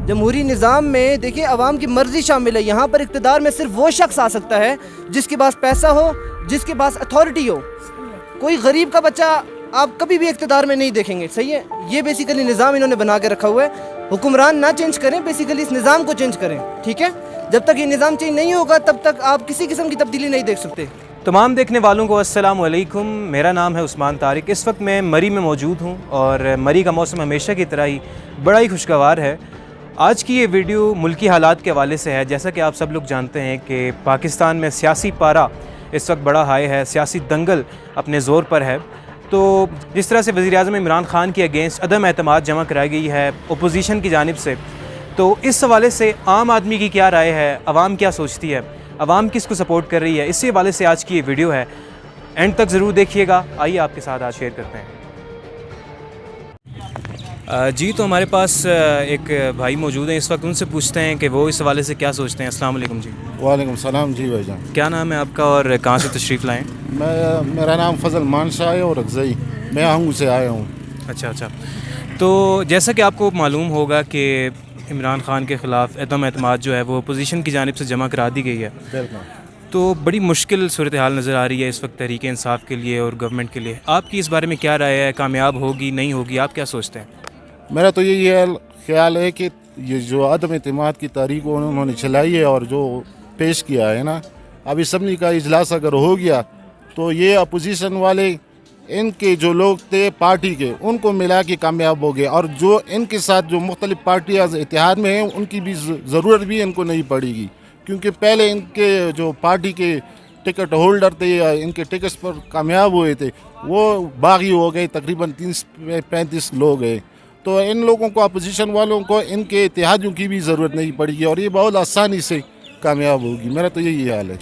جمہوری نظام میں دیکھیں عوام کی مرضی شامل ہے. یہاں پر اقتدار میں صرف وہ شخص آ سکتا ہے جس کے پاس پیسہ ہو, جس کے پاس اتھارٹی ہو. کوئی غریب کا بچہ آپ کبھی بھی اقتدار میں نہیں دیکھیں گے. صحیح ہے, یہ بیسیکلی نظام انہوں نے بنا کے رکھا ہوا ہے. حکمران نہ چینج کریں, بیسیکلی اس نظام کو چینج کریں. ٹھیک ہے, جب تک یہ نظام چینج نہیں ہوگا تب تک آپ کسی قسم کی تبدیلی نہیں دیکھ سکتے. تمام دیکھنے والوں کو السلام علیکم. میرا نام ہے عثمان طارق. اس وقت میں مری میں موجود ہوں اور مری کا موسم ہمیشہ کی طرح ہی بڑا ہی خوشگوار ہے. آج کی یہ ویڈیو ملکی حالات کے حوالے سے ہے. جیسا کہ آپ سب لوگ جانتے ہیں کہ پاکستان میں سیاسی پارا اس وقت بڑا ہائی ہے, سیاسی دنگل اپنے زور پر ہے. تو جس طرح سے وزیر اعظم عمران خان کے اگینسٹ عدم اعتماد جمع کرائی گئی ہے اپوزیشن کی جانب سے, تو اس حوالے سے عام آدمی کی کیا رائے ہے, عوام کیا سوچتی ہے, عوام کس کو سپورٹ کر رہی ہے, اسی حوالے سے آج کی یہ ویڈیو ہے. اینڈ تک ضرور دیکھیے گا. آئیے آپ کے ساتھ آج شیئر کرتے ہیں. جی تو ہمارے پاس ایک بھائی موجود ہیں اس وقت, ان سے پوچھتے ہیں کہ وہ اس حوالے سے کیا سوچتے ہیں. السلام علیکم جی. وعلیکم السلام جی بھائی جان. کیا نام ہے آپ کا اور کہاں سے تشریف لائیں؟ میرا نام فضل مانشاہ ہے اور اگزئی, میں ہنگو سے آیا ہوں. اچھا. تو جیسا کہ آپ کو معلوم ہوگا کہ عمران خان کے خلاف عدم اعتماد جو ہے وہ اپوزیشن کی جانب سے جمع کرا دی گئی ہے. تو بڑی مشکل صورتحال نظر آ رہی ہے اس وقت تحریک انصاف کے لیے اور گورنمنٹ کے لیے. آپ کی اس بارے میں کیا رائے ہے, کامیاب ہوگی نہیں ہوگی, آپ کیا سوچتے ہیں؟ میرا تو یہ خیال ہے کہ یہ جو عدم اعتماد کی تحریک انہوں نے چلائی ہے اور جو پیش کیا ہے نا, اب اسمبلی کا اجلاس اگر ہو گیا تو یہ اپوزیشن والے ان کے جو لوگ تھے پارٹی کے ان کو ملا کے کامیاب ہو گئے, اور جو ان کے ساتھ جو مختلف پارٹیاں اتحاد میں ہیں ان کی بھی ضرورت بھی ان کو نہیں پڑے گی, کیونکہ پہلے ان کے جو پارٹی کے ٹکٹ ہولڈر تھے یا ان کے ٹکٹس پر کامیاب ہوئے تھے وہ باغی ہو گئے, تقریباً 30-35 لوگ ہیں. تو ان لوگوں کو اپوزیشن والوں کو ان کے اتحادیوں کی بھی ضرورت نہیں پڑے گی اور یہ بہت آسانی سے کامیاب ہوگی. میرا تو یہی حال ہے.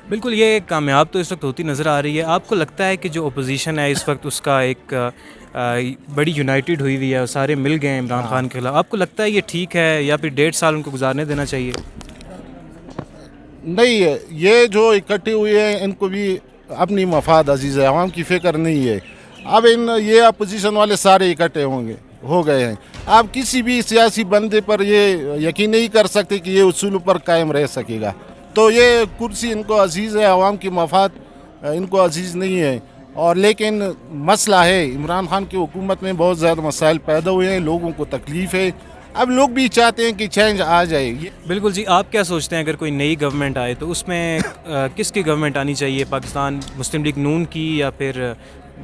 بالکل, یہ کامیاب تو اس وقت ہوتی نظر آ رہی ہے. آپ کو لگتا ہے کہ جو اپوزیشن ہے اس وقت اس کا ایک بڑی یونائٹڈ ہوئی ہے, سارے مل گئے ہیں عمران خان کے خلاف, آپ کو لگتا ہے یہ ٹھیک ہے یا پھر 1.5 سال ان کو گزارنے دینا چاہیے؟ نہیں, یہ جو اکٹھے ہوئے ہیں ان کو بھی اپنی مفاد عزیز ہے, عوام کی فکر نہیں ہے. اب یہ اپوزیشن والے سارے اکٹھے ہو گئے ہیں. آپ کسی بھی سیاسی بندے پر یہ یقین نہیں کر سکتے کہ یہ اصولوں پر قائم رہ سکے گا. تو یہ کرسی ان کو عزیز ہے, عوام کی مفاد ان کو عزیز نہیں ہے. اور لیکن مسئلہ ہے, عمران خان کی حکومت میں بہت زیادہ مسائل پیدا ہوئے ہیں, لوگوں کو تکلیف ہے. اب لوگ بھی چاہتے ہیں کہ چینج آ جائے. بالکل جی, آپ کیا سوچتے ہیں اگر کوئی نئی گورنمنٹ آئے تو اس میں کس کی گورنمنٹ آنی چاہیے, پاکستان مسلم لیگ نون کی یا پھر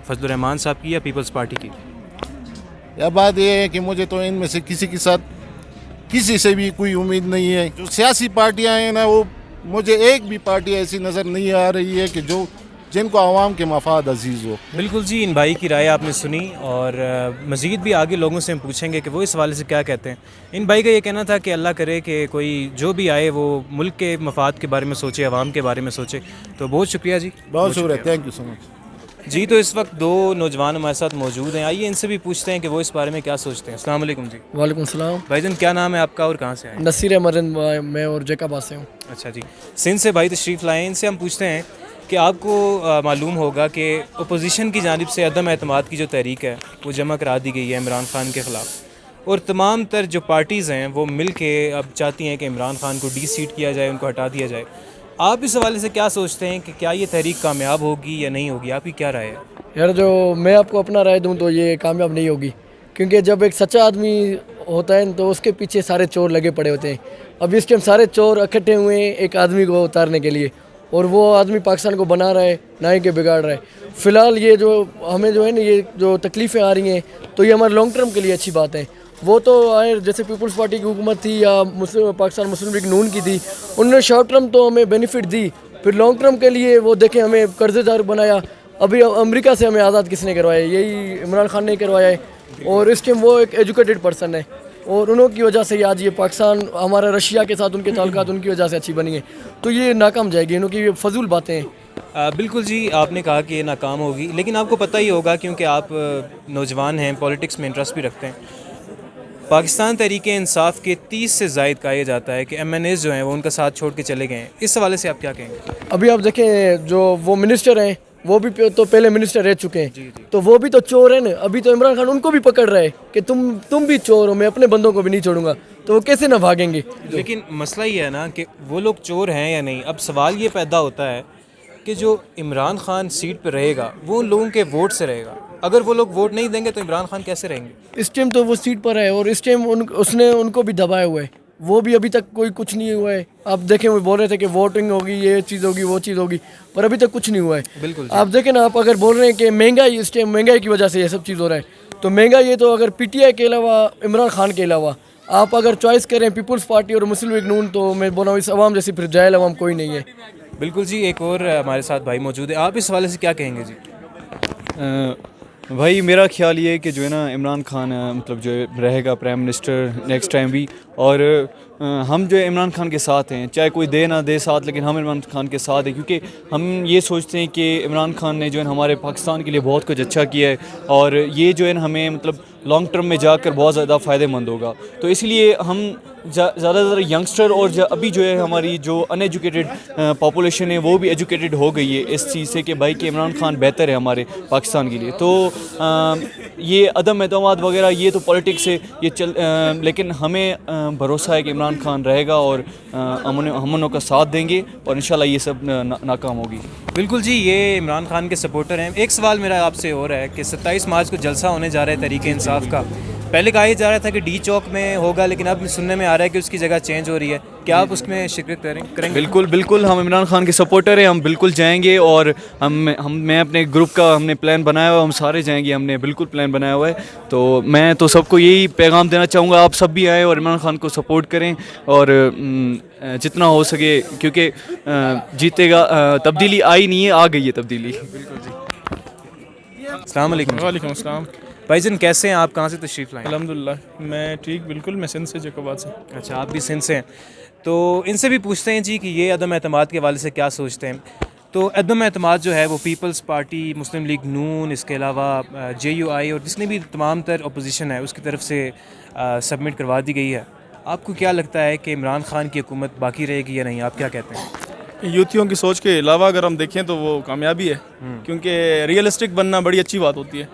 فضل الرحمان صاحب کی یا پیپلز پارٹی کی؟ یہ بات یہ ہے کہ مجھے تو ان میں سے کسی کے ساتھ کسی سے بھی کوئی امید نہیں ہے. جو سیاسی پارٹیاں ہیں نا, وہ مجھے ایک بھی پارٹی ایسی نظر نہیں آ رہی ہے کہ جن کو عوام کے مفاد عزیز ہو. بالکل جی, ان بھائی کی رائے آپ نے سنی اور مزید بھی آگے لوگوں سے ہم پوچھیں گے کہ وہ اس حوالے سے کیا کہتے ہیں. ان بھائی کا یہ کہنا تھا کہ اللہ کرے کہ کوئی جو بھی آئے وہ ملک کے مفاد کے بارے میں سوچے, عوام کے بارے میں سوچے. تو بہت شکریہ جی. بہت شکریہ, تھینک یو سو مچ. جی تو اس وقت 2 نوجوان ہمارے ساتھ موجود ہیں, آئیے ان سے بھی پوچھتے ہیں کہ وہ اس بارے میں کیا سوچتے ہیں. السلام علیکم جی. وعلیکم السلام. بھائی جان کیا نام ہے آپ کا اور کہاں سے آئے؟ نصیر احمد, میں اور جیکاباد سے ہوں. اچھا جی, سندھ سے بھائی تشریف لائے. ان سے ہم پوچھتے ہیں کہ آپ کو معلوم ہوگا کہ اپوزیشن کی جانب سے عدم اعتماد کی جو تحریک ہے وہ جمع کرا دی گئی ہے عمران خان کے خلاف, اور تمام تر جو پارٹیز ہیں وہ مل کے اب چاہتی ہیں کہ عمران خان کو ڈی سیٹ کیا جائے, ان کو ہٹا دیا جائے. آپ اس حوالے سے کیا سوچتے ہیں کہ کیا یہ تحریک کامیاب ہوگی یا نہیں ہوگی, آپ کی کیا رائے ہے؟ یار جو میں آپ کو اپنا رائے دوں تو یہ کامیاب نہیں ہوگی, کیونکہ جب ایک سچا آدمی ہوتا ہے تو اس کے پیچھے سارے چور لگے پڑے ہوتے ہیں. اب اس ٹائم سارے چور اکٹھے ہوئے ہیں ایک آدمی کو اتارنے کے لیے, اور وہ آدمی پاکستان کو بنا رہا ہے نہ ہی کہ بگاڑ رہا ہے. فی الحال یہ جو ہمیں جو ہے نا یہ جو تکلیفیں آ رہی ہیں تو یہ ہمارے لانگ ٹرم کے لیے اچھی بات ہے. وہ تو آئے جیسے پیپلز پارٹی کی حکومت تھی یا پاکستان مسلم لیگ نون کی تھی, انہوں نے شارٹ ٹرم تو ہمیں بینیفٹ دی, پھر لانگ ٹرم کے لیے وہ دیکھیں ہمیں قرضے دار بنایا. ابھی امریکہ سے ہمیں آزاد کس نے کروایا؟ یہی عمران خان نے کروایا ہے. اور اس ٹائم وہ ایک ایجوکیٹڈ پرسن ہے, اور انہوں کی وجہ سے ہی آج یہ پاکستان ہمارا رشیا کے ساتھ ان کے تعلقات ان کی وجہ سے اچھی بنی ہے. تو یہ ناکام جائے گی, انہوں کی فضول باتیں ہیں. بالکل جی, آپ نے کہا کہ یہ ناکام ہوگی, لیکن آپ کو پتہ ہی ہوگا کیونکہ آپ نوجوان ہیں, پولیٹکس میں انٹرسٹ بھی رکھتے ہیں. پاکستان تحریک انصاف کے 30 سے زائد کہا جاتا ہے کہ ایم این ایز جو ہیں وہ ان کا ساتھ چھوڑ کے چلے گئے ہیں. اس حوالے سے آپ کیا کہیں گے؟ ابھی آپ دیکھیں جو وہ منسٹر ہیں وہ بھی تو پہلے منسٹر رہ چکے ہیں, تو وہ بھی تو چور ہیں نا. ابھی تو عمران خان ان کو بھی پکڑ رہا ہے کہ تم بھی چور ہو, میں اپنے بندوں کو بھی نہیں چھوڑوں گا, تو وہ کیسے نہ بھاگیں گے. لیکن مسئلہ یہ ہے نا کہ وہ لوگ چور ہیں یا نہیں. اب سوال یہ پیدا ہوتا ہے کہ جو عمران خان سیٹ پہ رہے گا وہ ان لوگوں کے ووٹ سے رہے گا. اگر وہ لوگ ووٹ نہیں دیں گے تو عمران خان کیسے رہیں گے؟ اس ٹائم تو وہ سیٹ پر ہے, اور اس ٹائم اس نے ان کو بھی دبایا ہوا ہے. وہ بھی ابھی تک کوئی کچھ نہیں ہوا ہے. آپ دیکھیں وہ بول رہے تھے کہ ووٹنگ ہوگی, یہ چیز ہوگی, وہ چیز ہوگی, پر ابھی تک کچھ نہیں ہوا ہے. بالکل آپ دیکھیں نا, آپ اگر بول رہے ہیں کہ مہنگائی, اس ٹائم مہنگائی کی وجہ سے یہ سب چیز ہو رہا ہے, تو مہنگائی یہ تو اگر پی ٹی آئی کے علاوہ, عمران خان کے علاوہ آپ اگر چوائس کریں پیپلز پارٹی اور مسلم لیگ نون, تو میں بول رہا ہوں اس عوام جیسی پھر جاہل عوام کوئی نہیں ہے. بالکل جی. ایک اور ہمارے ساتھ بھائی موجود ہے, آپ اس حوالے سے کیا کہیں گے جی؟ بھائی میرا خیال یہ ہے کہ جو ہے نا عمران خان مطلب جو رہے گا پرائم منسٹر نیکسٹ ٹائم بھی, اور ہم جو ہے عمران خان کے ساتھ ہیں, چاہے کوئی دے نہ دے ساتھ, لیکن ہم عمران خان کے ساتھ ہیں, کیونکہ ہم یہ سوچتے ہیں کہ عمران خان نے جو ہے ہمارے پاکستان کے لیے بہت کچھ اچھا کیا ہے, اور یہ جو ہے ہمیں مطلب لانگ ٹرم میں جا کر بہت زیادہ فائدہ مند ہوگا. تو اس لیے ہم زیادہ سے زیادہ ینگسٹر, اور ابھی جو ہے ہماری جو ان ایجوکیٹڈ پاپولیشن ہے وہ بھی ایجوکیٹڈ ہو گئی ہے اس چیز سے کہ بھائی کہ عمران خان بہتر ہے ہمارے پاکستان کے لیے. تو یہ عدم اعتماد وغیرہ یہ تو پالیٹکس ہے, یہ لیکن ہمیں بھروسہ ہے کہ عمران خان رہے گا اور ہم انہوں کا ساتھ دیں گے, اور انشاءاللہ یہ سب ناکام ہوگی. بالکل جی, یہ عمران خان کے سپورٹر ہیں. ایک سوال میرا آپ سے اور ہے کہ 27 مارچ کو جلسہ ہونے جا رہا ہے تحریک انصاف کا. پہلے کہا جا رہا تھا کہ ڈی چوک میں ہوگا, لیکن اب سننے میں آ رہا ہے کہ اس کی جگہ چینج ہو رہی ہے. کیا آپ اس میں شرکت کریں گے؟ بالکل ہم عمران خان کے سپورٹر ہیں, ہم بالکل جائیں گے, اور میں اپنے گروپ کا ہم نے پلان بنایا ہوا ہے, ہم سارے جائیں گے, ہم نے بالکل پلان بنایا ہوا ہے. تو میں تو سب کو یہی پیغام دینا چاہوں گا, آپ سب بھی آئیں اور عمران خان کو سپورٹ کریں, اور جتنا ہو سکے, کیونکہ جیتے گا. تبدیلی آئی نہیں ہے, آ گئی ہے تبدیلی. بالکل جی. السلام علیکم. وعلیکم السلام. بھائی جان کیسے ہیں آپ؟ کہاں سے تشریف لائیں؟ الحمدللہ میں ٹھیک, بالکل. میں سندھ سے, جیکوباد سے. اچھا, آپ بھی سندھ سے ہیں. تو ان سے بھی پوچھتے ہیں جی کہ یہ عدم اعتماد کے حوالے سے کیا سوچتے ہیں. تو عدم اعتماد جو ہے وہ پیپلز پارٹی, مسلم لیگ نون, اس کے علاوہ JUI اور جس نے بھی تمام تر اپوزیشن ہے اس کی طرف سے سبمٹ کروا دی گئی ہے. آپ کو کیا لگتا ہے کہ عمران خان کی حکومت باقی رہے گی یا نہیں؟ آپ کیا کہتے ہیں؟ یوتھیوں کی سوچ کے علاوہ اگر ہم دیکھیں تو وہ کامیابی ہے, کیونکہ ریئلسٹک بننا بڑی اچھی بات ہوتی ہے.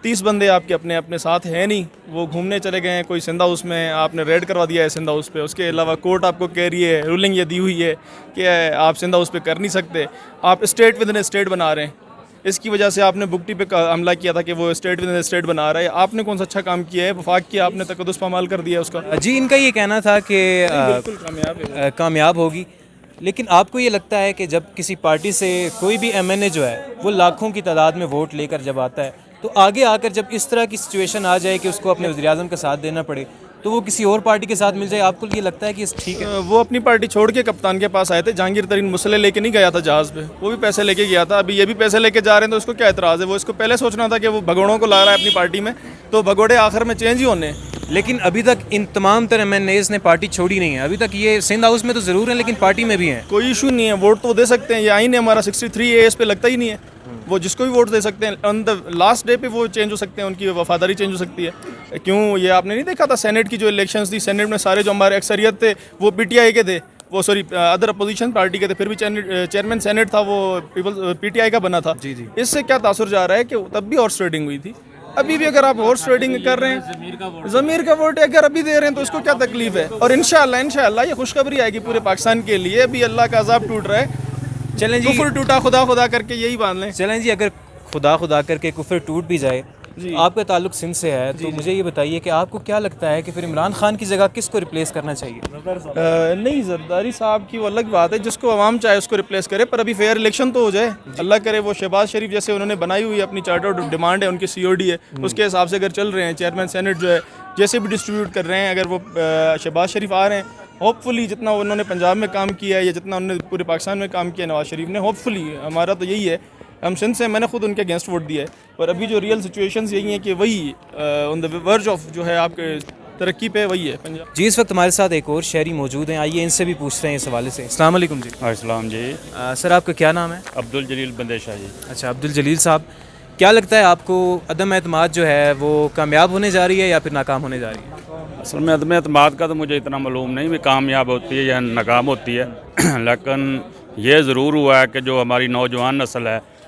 30 بندے آپ کے اپنے ساتھ ہیں نہیں, وہ گھومنے چلے گئے ہیں. کوئی سندھ ہاؤس میں آپ نے ریڈ کروا دیا ہے سندھ ہاؤس پہ, اس کے علاوہ کورٹ آپ کو کہہ رہی ہے, رولنگ یہ دی ہوئی ہے کہ آپ سندھ ہاؤس پہ کر نہیں سکتے. آپ اسٹیٹ ود ان اسٹیٹ بنا رہے ہیں. اس کی وجہ سے آپ نے بگٹی پہ حملہ کیا تھا کہ وہ اسٹیٹ ود ان اسٹیٹ بنا رہا ہے. آپ نے کون سا اچھا کام کیا ہے؟ وفاق کیا آپ نے, تقدس پامال کر دیا اس کا. جی, ان کا یہ کہنا تھا کہ بالکل کامیاب ہوگی. لیکن آپ کو یہ لگتا ہے کہ جب کسی پارٹی سے کوئی بھی MNA جو ہے وہ لاکھوں کی تعداد میں ووٹ لے کر جب آتا ہے, تو آگے آ کر جب اس طرح کی سچویشن آ جائے کہ اس کو اپنے وزیر اعظم کا ساتھ دینا پڑے, تو وہ کسی اور پارٹی کے ساتھ مل جائے, آپ کو یہ لگتا ہے کہ ٹھیک ہے؟ وہ اپنی پارٹی چھوڑ کے کپتان کے پاس آئے تھے. جہانگیر ترین مسئلے لے کے نہیں گیا تھا جہاز پہ, وہ بھی پیسے لے کے گیا تھا. ابھی یہ بھی پیسے لے کے جا رہے ہیں, تو اس کو کیا اعتراض ہے؟ وہ اس کو پہلے سوچنا تھا کہ وہ بھگوڑوں کو لا رہا ہے اپنی پارٹی میں, تو بھگوڑے آخر میں چینج ہی ہونے ہیں. لیکن ابھی تک ان تمام تر MNAs نے پارٹی چھوڑی نہیں ہے. ابھی تک یہ سندھ ہاؤس میں تو ضرور ہیں لیکن پارٹی میں بھی ہیں. کوئی ایشو نہیں ہے, ووٹ تو دے سکتے ہیں. یہ آئین ہے ہمارا 63A, اس پہ لگتا ہی نہیں ہے. وہ جس کو بھی ووٹ دے سکتے ہیں. آن دا لاسٹ ڈے پہ وہ چینج ہو سکتے ہیں, ان کی وفاداری چینج ہو سکتی ہے. کیوں یہ آپ نے نہیں دیکھا تھا سینٹ کی جو الیکشنز تھی, سینٹ میں سارے جو ہمارے اکثریت تھے وہ PTI کے تھے, وہ ادر اپوزیشن پارٹی کے تھے, پھر بھی چیئرمین سینٹ تھا وہ PTI کا بنا تھا. اس سے کیا تاثر جا رہا ہے کہ تب بھی ہارس ٹریڈنگ ہوئی تھی. ابھی بھی اگر آپ ہارس ٹریڈنگ کر رہے ہیں, ضمیر کا ووٹ اگر ابھی دے رہے ہیں تو اس کو کیا تکلیف ہے؟ اور انشاءاللہ یہ خوشخبری آئے گی پورے پاکستان کے لیے. ابھی اللہ کا عذاب ٹوٹ رہا ہے. چلیں جی, کفر ٹوٹا خدا کر کے یہی باندھ لیں. چلیں جی, اگر خدا کر کے کفر ٹوٹ بھی جائے, آپ کا تعلق سندھ سے ہے, تو مجھے یہ بتائیے کہ آپ کو کیا لگتا ہے کہ پھر عمران خان کی جگہ کس کو ریپلیس کرنا چاہیے؟ نہیں, زرداری صاحب کی وہ الگ بات ہے, جس کو عوام چاہے اس کو ریپلیس کرے, پر ابھی فیئر الیکشن تو ہو جائے. اللہ کرے وہ شہباز شریف جیسے انہوں نے بنائی ہوئی اپنی چارٹر ڈیمانڈ ہے, ان کی COD ہے, اس کے حساب سے اگر چل رہے ہیں, چیئرمین سینٹ جو ہے جیسے بھی ڈسٹریبیوٹ کر رہے ہیں, اگر وہ شہباز شریف آ رہے ہیں, ہوپ فلی جتنا انہوں نے پنجاب میں کام کیا ہے یا جتنا انہوں نے پورے پاکستان میں کام کیا نواز شریف نے, ہوپ فلی ہمارا تو یہی ہے. ہم سندھ سے, میں نے خود ان کے اگینسٹ ووٹ دیا ہے, پر ابھی جو ریئل سچویشنز یہی ہیں کہ وہی آن دا ورج آف جو ہے آپ کے ترقی پہ وہی ہے پنجاب. جی, اس وقت ہمارے ساتھ ایک اور شہری موجود ہیں, آئیے ان سے بھی پوچھتے ہیں اس حوالے سے. السلام علیکم جی. السلام جی. سر آپ کا کیا نام ہے؟ عبدالجلیل بندے-شاہ جی. اچھا, عبدالجلیل صاحب, کیا لگتا ہے آپ کو عدم اعتماد جو ہے وہ کامیاب ہونے جا رہی ہے یا پھر ناکام ہونے جا رہی ہے؟ اصل میں عدم اعتماد کا تو مجھے اتنا معلوم نہیں بھی کامیاب ہوتی ہے یا ناکام ہوتی ہے, لیکن یہ ضرور ہوا ہے کہ جو ہماری نوجوان نسل ہے